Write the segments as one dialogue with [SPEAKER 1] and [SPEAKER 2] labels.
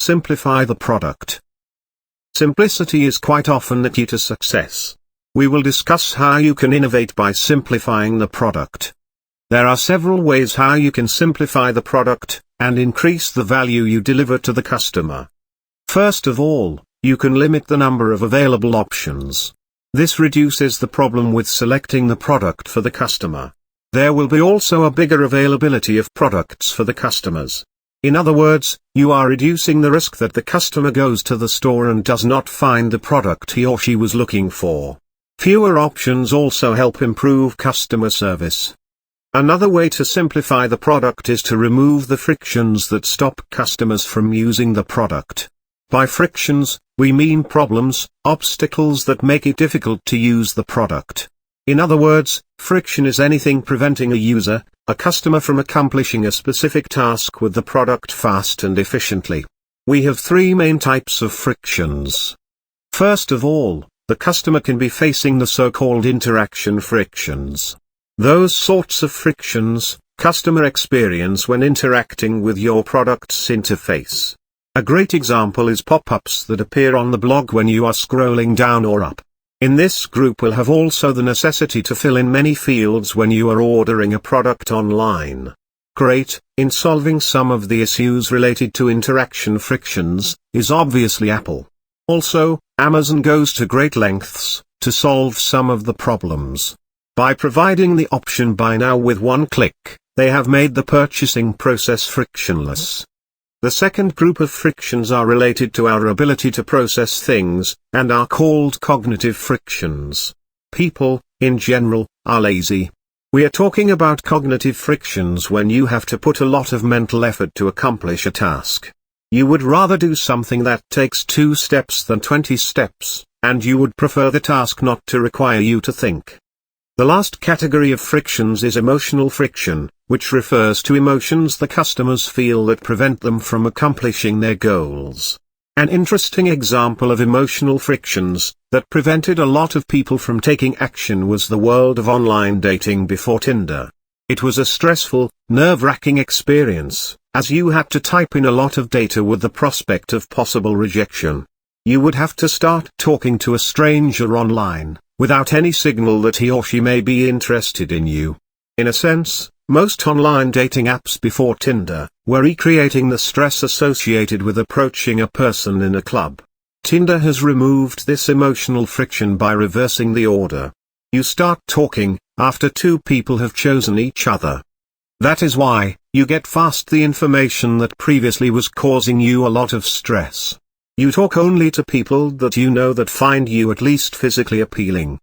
[SPEAKER 1] Simplify the product. Simplicity is quite often the key to success. We will discuss how you can innovate by simplifying the product. There are several ways how you can simplify the product and increase the value you deliver to the customer. First of all, you can limit the number of available options. This reduces the problem with selecting the product for the customer. There will be also a bigger availability of products for the customers. In other words, you are reducing the risk that the customer goes to the store and does not find the product he or she was looking for. Fewer options also help improve customer service. Another way to simplify the product is to remove the frictions that stop customers from using the product. By frictions, we mean problems, obstacles that make it difficult to use the product. In other words, friction is anything preventing a customer from accomplishing a specific task with the product fast and efficiently. We have three main types of frictions. First of all, the customer can be facing the so-called interaction frictions. Those sorts of frictions, customer experience when interacting with your product's interface. A great example is pop-ups that appear on the blog when you are scrolling down or up. In this group will have also the necessity to fill in many fields when you are ordering a product online. Great, in solving some of the issues related to interaction frictions, is obviously Apple. Also, Amazon goes to great lengths to solve some of the problems. By providing the option buy now with one click, they have made the purchasing process frictionless. The second group of frictions are related to our ability to process things, and are called cognitive frictions. People, in general, are lazy. We are talking about cognitive frictions when you have to put a lot of mental effort to accomplish a task. You would rather do something that takes 2 steps than 20 steps, and you would prefer the task not to require you to think. The last category of frictions is emotional friction, which refers to emotions the customers feel that prevent them from accomplishing their goals. An interesting example of emotional frictions that prevented a lot of people from taking action was the world of online dating before Tinder. It was a stressful, nerve-wracking experience, as you had to type in a lot of data with the prospect of possible rejection. You would have to start talking to a stranger online, without any signal that he or she may be interested in you. In a sense, most online dating apps before Tinder were recreating the stress associated with approaching a person in a club. Tinder has removed this emotional friction by reversing the order. You start talking after 2 people have chosen each other. That is why you get fast the information that previously was causing you a lot of stress. You talk only to people that you know that find you at least physically appealing.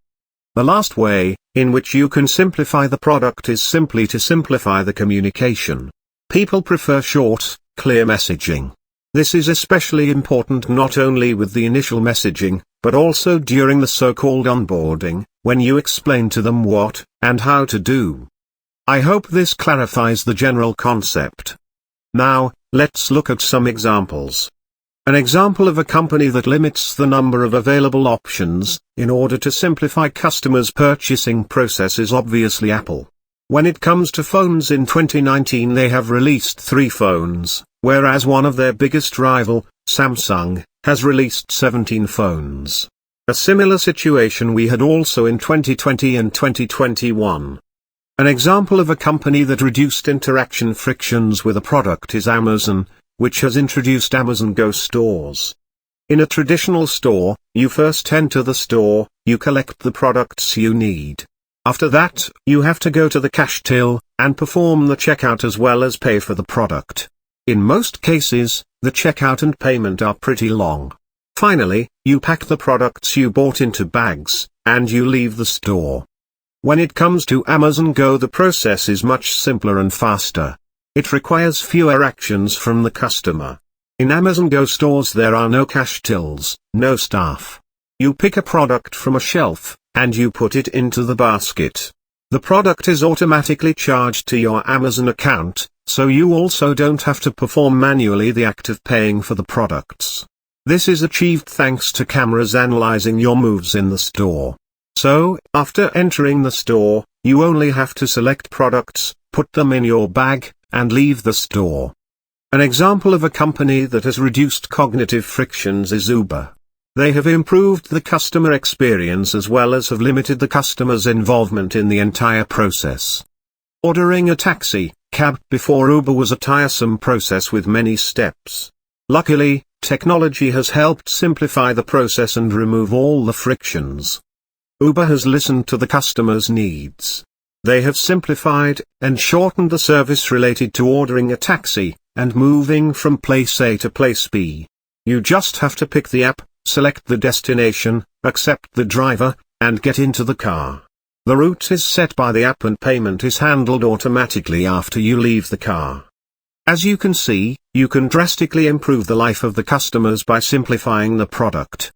[SPEAKER 1] The last way in which you can simplify the product is simply to simplify the communication. People prefer short, clear messaging. This is especially important not only with the initial messaging, but also during the so-called onboarding, when you explain to them what and how to do. I hope this clarifies the general concept. Now, let's look at some examples. An example of a company that limits the number of available options, in order to simplify customers' purchasing process is obviously Apple. When it comes to phones in 2019 they have released 3 phones, whereas one of their biggest rival, Samsung, has released 17 phones. A similar situation we had also in 2020 and 2021. An example of a company that reduced interaction frictions with a product is Amazon, which has introduced Amazon Go stores. In a traditional store, you first enter the store, you collect the products you need. After that, you have to go to the cash till, and perform the checkout as well as pay for the product. In most cases, the checkout and payment are pretty long. Finally, you pack the products you bought into bags, and you leave the store. When it comes to Amazon Go, the process is much simpler and faster. It requires fewer actions from the customer. In Amazon Go stores there are no cash tills, no staff. You pick a product from a shelf, and you put it into the basket. The product is automatically charged to your Amazon account, so you also don't have to perform manually the act of paying for the products. This is achieved thanks to cameras analyzing your moves in the store. So, after entering the store, you only have to select products, put them in your bag, and leave the store. An example of a company that has reduced cognitive frictions is Uber. They have improved the customer experience as well as have limited the customer's involvement in the entire process. Ordering a taxi, cab before Uber was a tiresome process with many steps. Luckily, technology has helped simplify the process and remove all the frictions. Uber has listened to the customer's needs. They have simplified and shortened the service related to ordering a taxi and moving from place A to place B. You just have to pick the app, select the destination, accept the driver, and get into the car. The route is set by the app and payment is handled automatically after you leave the car. As you can see, you can drastically improve the life of the customers by simplifying the product.